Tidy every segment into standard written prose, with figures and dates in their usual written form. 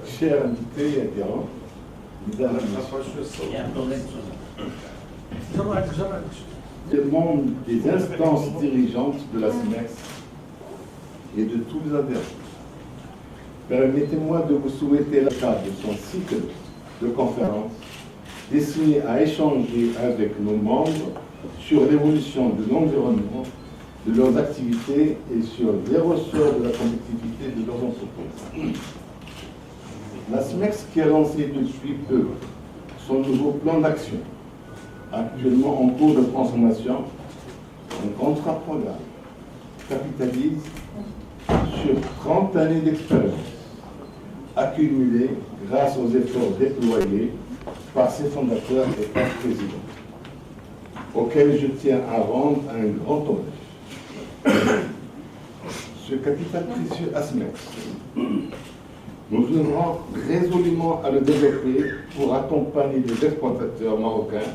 Chers invités et adhérents, mesdames et messieurs, membres des instances dirigeantes de la SMEX et de tous les adhérents, permettez-moi de vous souhaiter la carte de son cycle de conférences destiné à échanger avec nos membres sur l'évolution de l'environnement, de leurs activités et sur les ressorts de la compétitivité de leurs entreprises. La SMEX qui a lancé depuis peu son nouveau plan d'action, actuellement en cours de transformation, un contrat programme, capitalise sur 30 années d'expérience, accumulées grâce aux efforts déployés par ses fondateurs et par le président, auquel je tiens à rendre un grand hommage. Ce capital précieux ASMEX, nous œuvrons résolument à le développer pour accompagner les exploitateurs marocains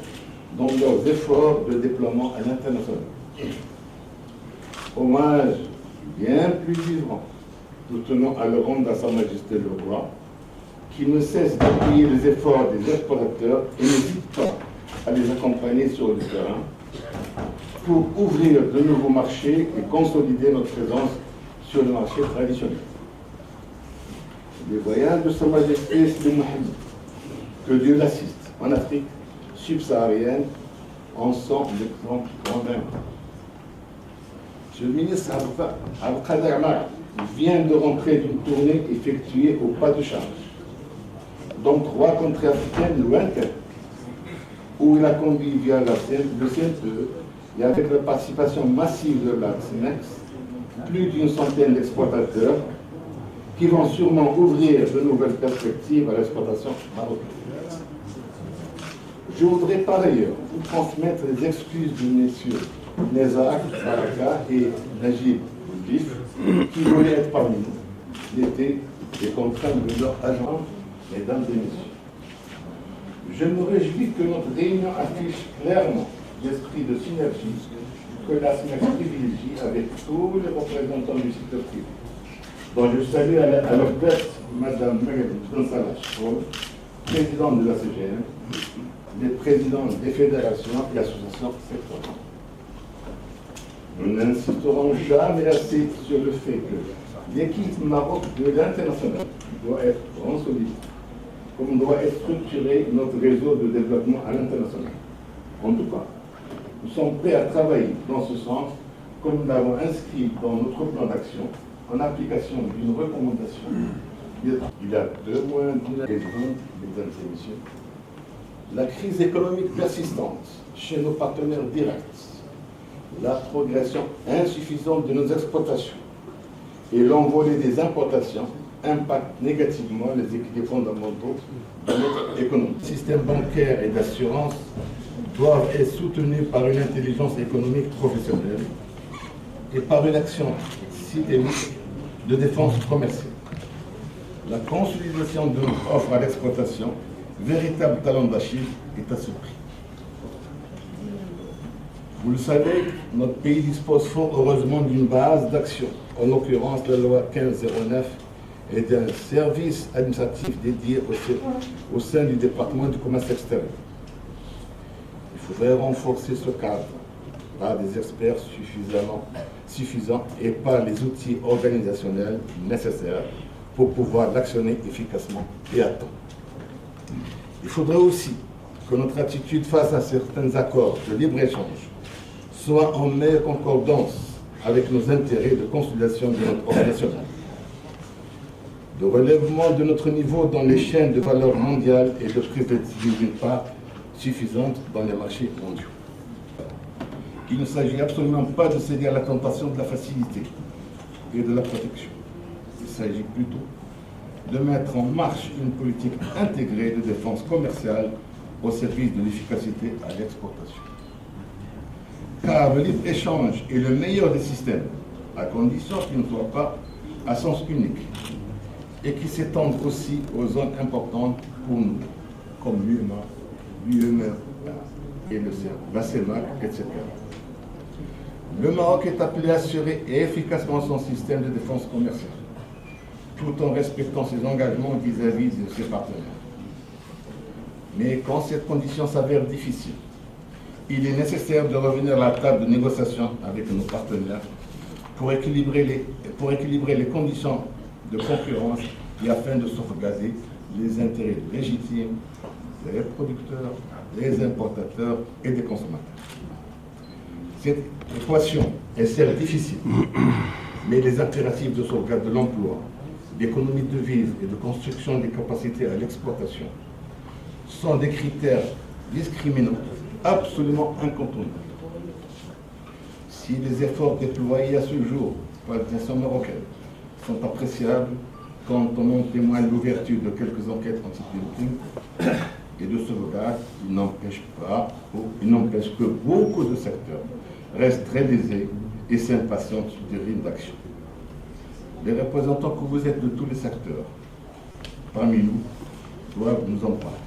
dans leurs efforts de déploiement à l'international. Hommage bien plus vivant, nous tenons à le rendre à Sa Majesté le Roi, qui ne cesse d'appuyer les efforts des exploitateurs et n'hésite pas à les accompagner sur le terrain pour ouvrir de nouveaux marchés et consolider notre présence sur le marché traditionnel. Les voyages de Sa Majesté Slim Mohamed, que Dieu l'assiste, en Afrique subsaharienne, en sont l'exemple convaincant. Monsieur le ministre Abdelkader Amar vient de rentrer d'une tournée effectuée au pas de charge, dont 3 contrées africaines lointaines, où il a conduit via le CNE et avec la participation massive de la SMEX, plus d'une centaine d'exploitateurs qui vont sûrement ouvrir de nouvelles perspectives à l'exploitation marocaine. Je voudrais par ailleurs vous transmettre les excuses de messieurs Nezak Baraka et Najib Boudif, qui voulaient être parmi nous l'été et contraints de leur agent, mesdames et messieurs. Je me réjouis que notre réunion affiche clairement l'esprit de synergie que la SMEX privilégie avec tous les représentants du secteur privé, dont je salue à leur tête Mme Magali Gonzalez, présidente de la CGM, les présidents des fédérations et associations sectorielles. Nous n'insisterons jamais assez sur le fait que l'équipe Maroc de l'international doit être consolidée, comme doit être structuré notre réseau de développement à l'international. En tout cas, nous sommes prêts à travailler dans ce sens, comme nous l'avons inscrit dans notre plan d'action, en application d'une recommandation. Il y a 2 mois, mesdames et messieurs, la crise économique persistante chez nos partenaires directs, la progression insuffisante de nos exploitations et l'envolée des importations impactent négativement les équilibres fondamentaux de notre économie. Le système bancaire et d'assurance doivent être soutenus par une intelligence économique professionnelle et par une action systémique de défense commerciale. La consolidation de notre offre à l'exploitation, véritable talent d'Achille, est à ce prix. Vous le savez, notre pays dispose fort heureusement d'une base d'action, en l'occurrence la loi 1509 et d'un service administratif dédié au sein du département du commerce extérieur. Il faudrait renforcer ce cadre par des experts suffisants et par les outils organisationnels nécessaires pour pouvoir l'actionner efficacement et à temps. Il faudrait aussi que notre attitude face à certains accords de libre-échange soit en meilleure concordance avec nos intérêts de consolidation de notre ordre national, de relèvement de notre niveau dans les chaînes de valeur mondiale et de privatisation d'une part suffisante dans les marchés mondiaux. Il ne s'agit absolument pas de céder à la tentation de la facilité et de la protection. Il s'agit plutôt de mettre en marche une politique intégrée de défense commerciale au service de l'efficacité à l'exportation. Car le libre-échange est le meilleur des systèmes, à condition qu'il ne soit pas à sens unique et qu'il s'étende aussi aux zones importantes pour nous, comme l'UEMOA et la CEMAC, etc. Le Maroc est appelé à assurer efficacement son système de défense commerciale. tout en respectant ses engagements vis-à-vis de ses partenaires. Mais quand cette condition s'avère difficile, il est nécessaire de revenir à la table de négociation avec nos partenaires pour équilibrer les conditions de concurrence et afin de sauvegarder les intérêts légitimes des producteurs, des importateurs et des consommateurs. Cette équation est certes difficile, mais les impératifs de sauvegarde de l'emploi, d'économie de devise et de construction des capacités à l'exportation sont des critères discriminants absolument incontournables. Si les efforts déployés à ce jour par l'administration marocaine sont appréciables, quand on en témoigne l'ouverture de quelques enquêtes anti-dumping et de sauvegarde, il n'empêche que beaucoup de secteurs restent très lésés et s'impatientent des rythmes d'action. Les représentants que vous êtes de tous les secteurs, parmi nous, doivent nous en parler.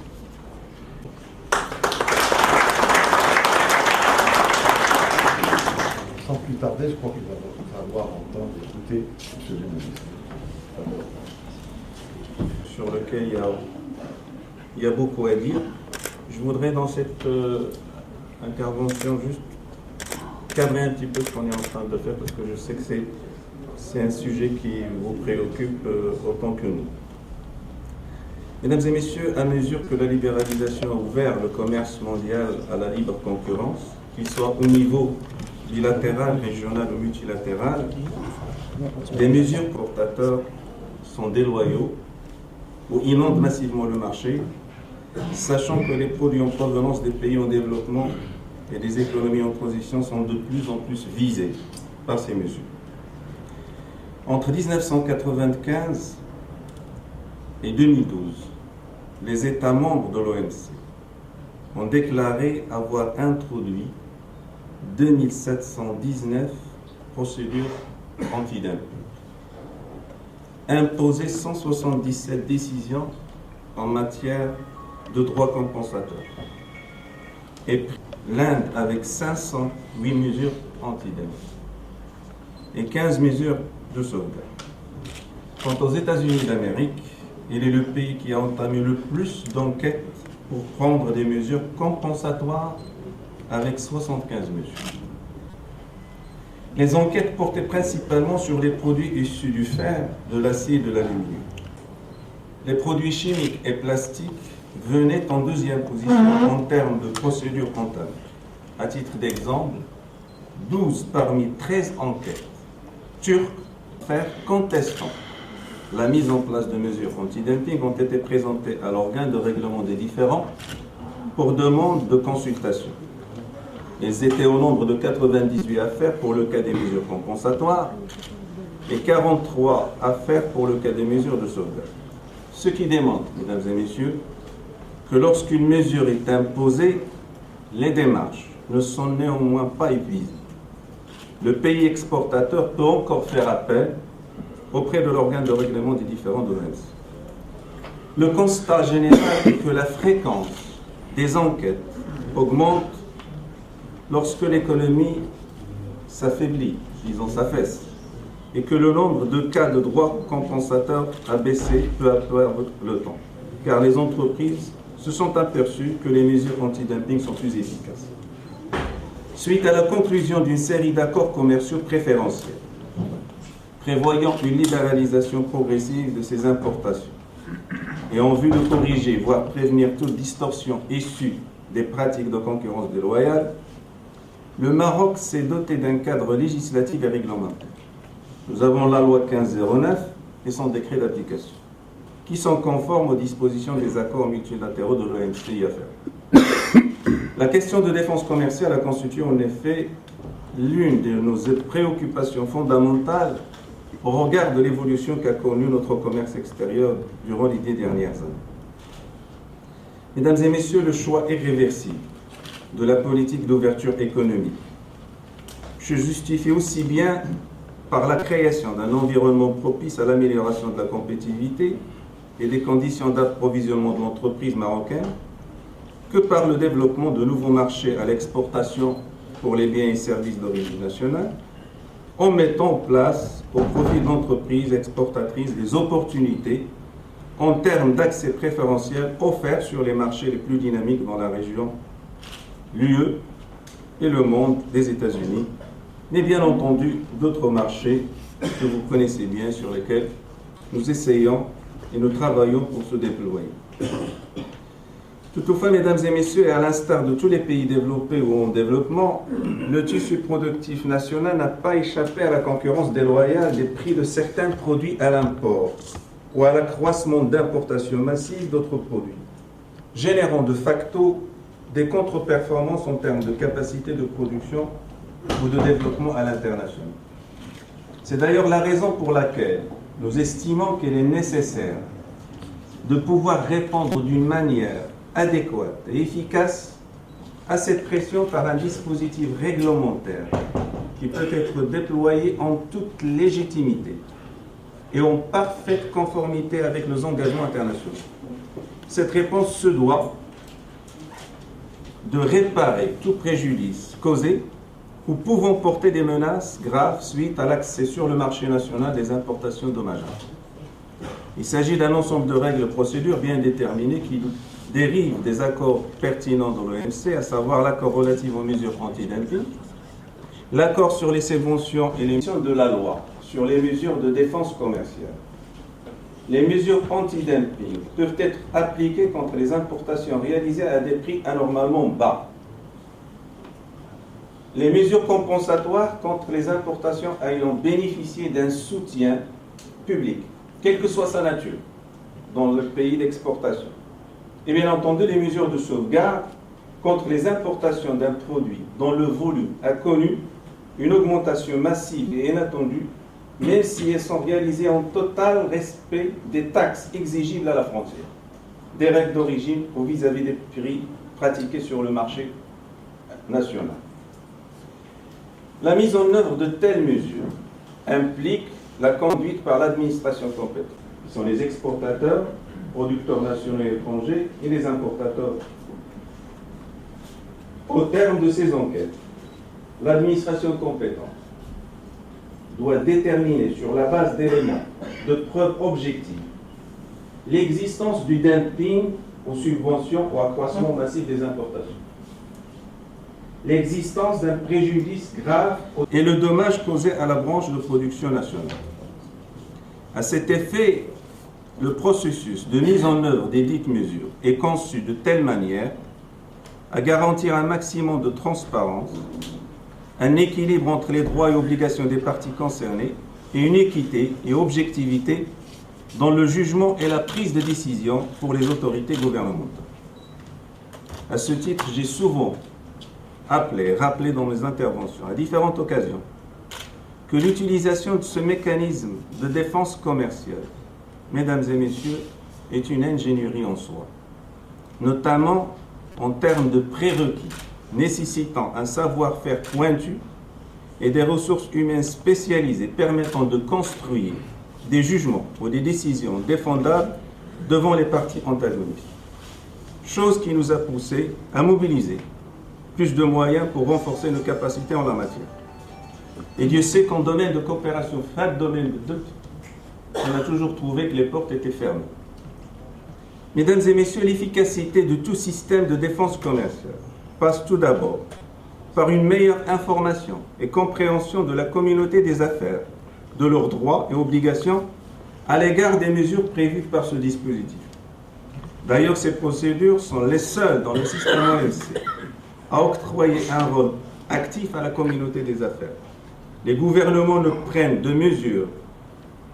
Sans plus tarder, je crois qu'il va falloir entendre et écouter M. le ministre. Sur lequel il y a beaucoup à dire. Je voudrais dans cette intervention juste cadrer un petit peu ce qu'on est en train de faire parce que je sais que c'est un sujet qui vous préoccupe autant que nous. Mesdames et messieurs, à mesure que la libéralisation a ouvert le commerce mondial à la libre concurrence, qu'il soit au niveau bilatéral, régional ou multilatéral, des mesures exportateurs sont déloyaux ou inondent massivement le marché, sachant que les produits en provenance des pays en développement et des économies en transition sont de plus en plus visés par ces mesures. Entre 1995 et 2012, les États membres de l'OMC ont déclaré avoir introduit 2719 procédures anti-dumping, imposé 177 décisions en matière de droits compensateurs, et l'Inde avec 508 mesures anti-dumping et 15 mesures de sauvegarde. Quant aux États-Unis d'Amérique, il est le pays qui a entamé le plus d'enquêtes pour prendre des mesures compensatoires avec 75 mesures. Les enquêtes portaient principalement sur les produits issus du fer, de l'acier et de l'aluminium. Les produits chimiques et plastiques venaient en deuxième position en termes de procédures comptables. À titre d'exemple, 12 parmi 13 enquêtes turques contestant la mise en place de mesures anti-dumping ont été présentées à l'organe de règlement des différends pour demande de consultation. Elles étaient au nombre de 98 affaires pour le cas des mesures compensatoires et 43 affaires pour le cas des mesures de sauvegarde. Ce qui démontre, mesdames et messieurs, que lorsqu'une mesure est imposée, les démarches ne sont néanmoins pas épuisées. Le pays exportateur peut encore faire appel auprès de l'organe de règlement des différends de l'OMC. Le constat général est que la fréquence des enquêtes augmente lorsque l'économie s'affaiblit, disons s'affaisse, et que le nombre de cas de droits compensateurs a baissé peu à peu avec le temps, car les entreprises se sont aperçues que les mesures anti-dumping sont plus efficaces. Suite à la conclusion d'une série d'accords commerciaux préférentiels, prévoyant une libéralisation progressive de ces importations, et en vue de corriger, voire prévenir toute distorsion issue des pratiques de concurrence déloyale, le Maroc s'est doté d'un cadre législatif et réglementaire. Nous avons la loi 1509 et son décret d'application, qui sont conformes aux dispositions des accords multilatéraux de l'OMC-IFR. La question de défense commerciale a constitué en effet l'une de nos préoccupations fondamentales au regard de l'évolution qu'a connue notre commerce extérieur durant les 10 dernières années. Mesdames et messieurs, le choix irréversible de la politique d'ouverture économique se justifie aussi bien par la création d'un environnement propice à l'amélioration de la compétitivité et des conditions d'approvisionnement de l'entreprise marocaine que par le développement de nouveaux marchés à l'exportation pour les biens et services d'origine nationale, en mettant en place au profit d'entreprises exportatrices des opportunités en termes d'accès préférentiel offerts sur les marchés les plus dynamiques dans la région, l'UE et le monde des États-Unis, mais bien entendu d'autres marchés que vous connaissez bien, sur lesquels nous essayons et nous travaillons pour se déployer. Toutefois, mesdames et messieurs, et à l'instar de tous les pays développés ou en développement, le tissu productif national n'a pas échappé à la concurrence déloyale des prix de certains produits à l'import ou à l'accroissement d'importations massives d'autres produits, générant de facto des contre-performances en termes de capacité de production ou de développement à l'international. C'est d'ailleurs la raison pour laquelle nous estimons qu'il est nécessaire de pouvoir répondre d'une manière adéquate et efficace à cette pression par un dispositif réglementaire qui peut être déployé en toute légitimité et en parfaite conformité avec nos engagements internationaux. Cette réponse se doit de réparer tout préjudice causé ou pouvant porter des menaces graves suite à l'accès sur le marché national des importations dommageables. Il s'agit d'un ensemble de règles et procédures bien déterminées qui dérivent des accords pertinents de l'OMC, à savoir l'accord relatif aux mesures anti-dumping, l'accord sur les subventions et les missions de la loi sur les mesures de défense commerciale. Les mesures anti-dumping peuvent être appliquées contre les importations réalisées à des prix anormalement bas. Les mesures compensatoires contre les importations ayant bénéficié d'un soutien public, quelle que soit sa nature, dans le pays d'exportation. Et bien entendu, les mesures de sauvegarde contre les importations d'un produit dont le volume a connu une augmentation massive et inattendue, même si elles sont réalisées en total respect des taxes exigibles à la frontière, des règles d'origine ou vis-à-vis des prix pratiqués sur le marché national. La mise en œuvre de telles mesures implique la conduite par l'administration compétente, qui sont les exportateurs, producteurs nationaux et étrangers, et les importateurs. Au terme de ces enquêtes, l'administration compétente doit déterminer, sur la base d'éléments de preuves objectives, l'existence du dumping aux subventions ou accroissement massif des importations, l'existence d'un préjudice grave et le dommage causé à la branche de production nationale. À cet effet, le processus de mise en œuvre des dites mesures est conçu de telle manière à garantir un maximum de transparence, un équilibre entre les droits et obligations des parties concernées et une équité et objectivité dans le jugement et la prise de décision pour les autorités gouvernementales. À ce titre, j'ai souvent rappelé dans mes interventions à différentes occasions que l'utilisation de ce mécanisme de défense commerciale, mesdames et messieurs, est une ingénierie en soi, notamment en termes de prérequis nécessitant un savoir-faire pointu et des ressources humaines spécialisées permettant de construire des jugements ou des décisions défendables devant les parties antagonistes. Chose qui nous a poussé à mobiliser plus de moyens pour renforcer nos capacités en la matière. Et Dieu sait qu'en domaine de coopération, domaine de doute, on a toujours trouvé que les portes étaient fermées. Mesdames et messieurs, l'efficacité de tout système de défense commerciale passe tout d'abord par une meilleure information et compréhension de la communauté des affaires, de leurs droits et obligations à l'égard des mesures prévues par ce dispositif. D'ailleurs, ces procédures sont les seules dans le système OMC à octroyer un rôle actif à la communauté des affaires. Les gouvernements ne prennent de mesures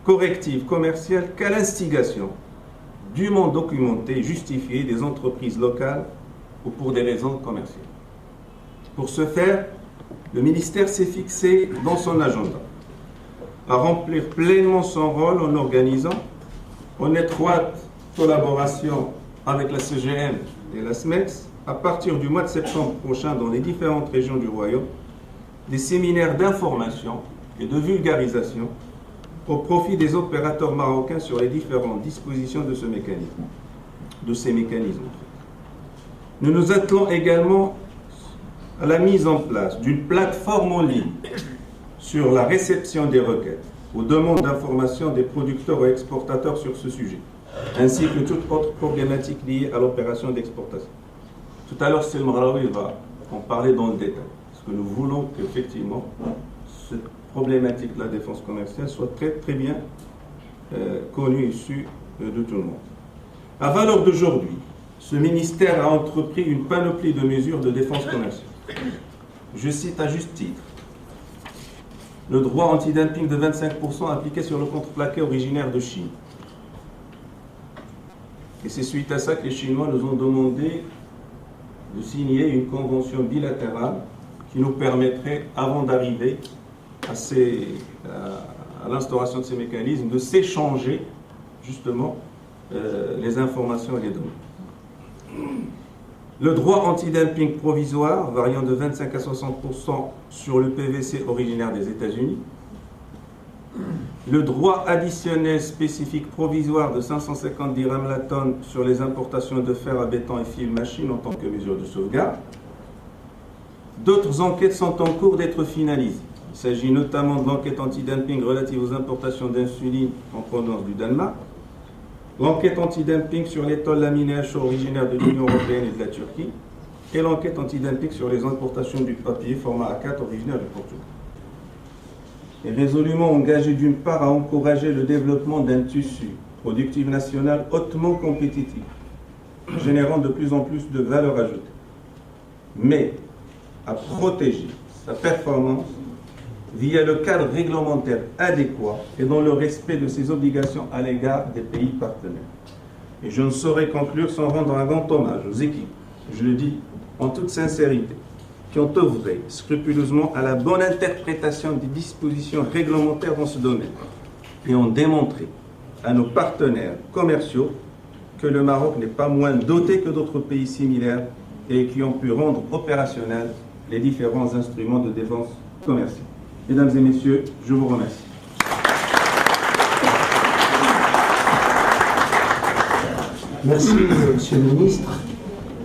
correctives commerciales qu'à l'instigation dûment documentée et justifiée des entreprises locales ou pour des raisons commerciales. Pour ce faire, le ministère s'est fixé dans son agenda à remplir pleinement son rôle en organisant, en étroite collaboration avec la CGM et la SMEX, à partir du mois de septembre prochain dans les différentes régions du Royaume, des séminaires d'information et de vulgarisation au profit des opérateurs marocains sur les différentes dispositions de ce mécanisme, de ces mécanismes. Nous nous attelons également à la mise en place d'une plateforme en ligne sur la réception des requêtes aux demandes d'information des producteurs et exportateurs sur ce sujet, ainsi que toute autre problématique liée à l'opération d'exportation. Tout à l'heure, Sel Marawi va en parler dans le détail, parce que nous voulons qu'effectivement, cette problématique de la défense commerciale soit très très bien connue et issue de tout le monde. À valeur d'aujourd'hui, ce ministère a entrepris une panoplie de mesures de défense commerciale. Je cite à juste titre le droit anti-dumping de 25% appliqué sur le contreplaqué originaire de Chine. Et c'est suite à ça que les Chinois nous ont demandé de signer une convention bilatérale qui nous permettrait, avant d'arriver à l'instauration de ces mécanismes, de s'échanger justement les informations et les données. Le droit anti-dumping provisoire, variant de 25 à 60% sur le PVC originaire des États-Unis. Le droit additionnel spécifique provisoire de 550 dirhams la tonne sur les importations de fer à béton et fil machine en tant que mesure de sauvegarde. D'autres enquêtes sont en cours d'être finalisées. Il s'agit notamment de l'enquête anti-dumping relative aux importations d'insuline en provenance du Danemark, l'enquête anti-dumping sur les tôles laminées à chaud originaires de l'Union européenne et de la Turquie, et l'enquête anti-dumping sur les importations du papier format A4 originaire du Portugal. Est résolument engagé d'une part à encourager le développement d'un tissu productif national hautement compétitif, générant de plus en plus de valeur ajoutée, mais à protéger sa performance via le cadre réglementaire adéquat et dans le respect de ses obligations à l'égard des pays partenaires. Et je ne saurais conclure sans rendre un grand hommage aux équipes, je le dis en toute sincérité, qui ont œuvré scrupuleusement à la bonne interprétation des dispositions réglementaires dans ce domaine et ont démontré à nos partenaires commerciaux que le Maroc n'est pas moins doté que d'autres pays similaires et qui ont pu rendre opérationnels les différents instruments de défense commerciale. Mesdames et messieurs, je vous remercie. Merci, Monsieur le Ministre,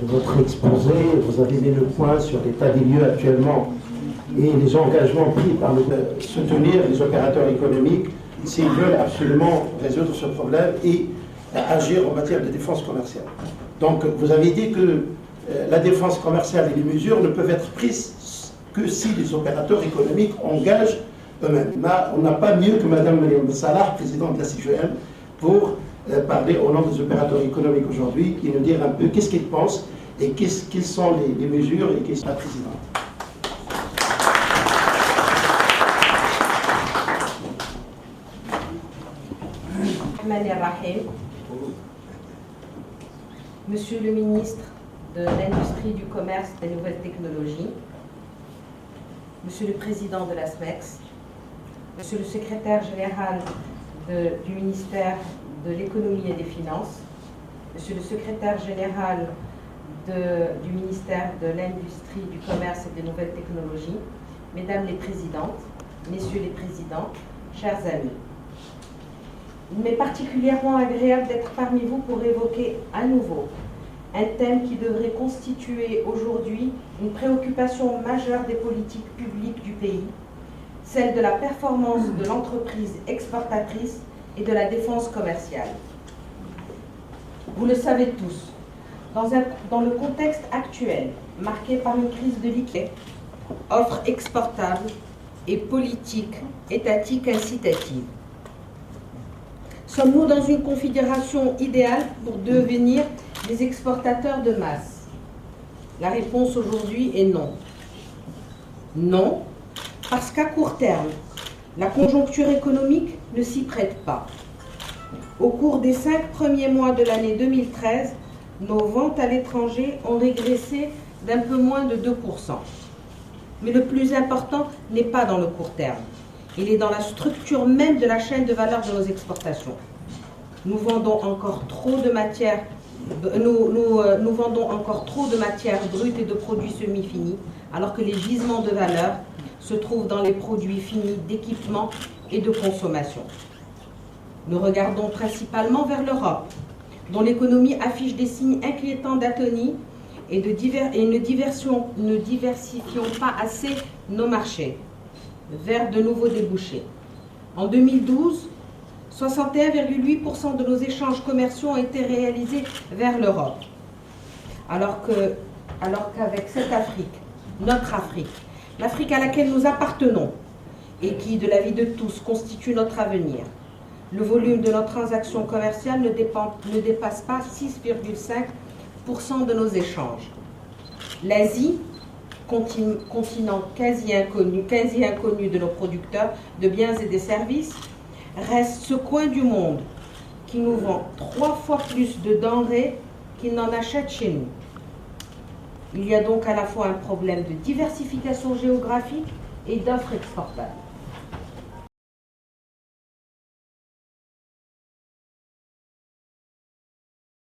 de votre exposé. Vous avez mis le point sur l'état des lieux actuellement et les engagements pris par soutenir les opérateurs économiques s'ils veulent absolument résoudre ce problème et agir en matière de défense commerciale. Donc, vous avez dit que la défense commerciale et les mesures ne peuvent être prises que si les opérateurs économiques engagent eux-mêmes. On n'a pas mieux que Mme Mariam Salah, présidente de la CGM, pour parler au nom des opérateurs économiques aujourd'hui et nous dire un peu qu'est-ce qu'ils pensent et quelles sont les mesures et qu'est-ce que la présidente. Monsieur le ministre de l'Industrie, du Commerce et des Nouvelles Technologies, Monsieur le Président de la SMEX, Monsieur le Secrétaire général du ministère de l'Économie et des Finances, Monsieur le Secrétaire général du ministère de l'Industrie, du Commerce et des Nouvelles Technologies, Mesdames les Présidentes, Messieurs les Présidents, chers amis. Il m'est particulièrement agréable d'être parmi vous pour évoquer à nouveau un thème qui devrait constituer aujourd'hui une préoccupation majeure des politiques publiques du pays, celle de la performance de l'entreprise exportatrice et de la défense commerciale. Vous le savez tous, dans le contexte actuel, marqué par une crise de liquidité, offre exportable et politique étatique incitative. Sommes-nous dans une configuration idéale pour devenir des exportateurs de masse? La réponse aujourd'hui est non. Non, parce qu'à court terme, la conjoncture économique ne s'y prête pas. Au cours des 5 premiers mois de l'année 2013, nos ventes à l'étranger ont régressé d'un peu moins de 2%. Mais le plus important n'est pas dans le court terme. Il est dans la structure même de la chaîne de valeur de nos exportations. Nous vendons encore trop de matières, nous vendons encore trop de matières brutes et de produits semi-finis, alors que les gisements de valeur se trouvent dans les produits finis d'équipement et de consommation. Nous regardons principalement vers l'Europe, dont l'économie affiche des signes inquiétants d'atonie et ne diversifions pas assez nos marchés vers de nouveaux débouchés. En 2012, 61,8% de nos échanges commerciaux ont été réalisés vers l'Europe. Alors qu'avec cette Afrique, notre Afrique, l'Afrique à laquelle nous appartenons et qui, de l'avis de tous, constitue notre avenir, le volume de nos transactions commerciales ne dépasse pas 6,5% de nos échanges. L'Asie, continent quasi inconnu de nos producteurs de biens et de services, reste ce coin du monde qui nous vend 3 fois plus de denrées qu'il n'en achète chez nous. Il y a donc à la fois un problème de diversification géographique et d'offres exportables.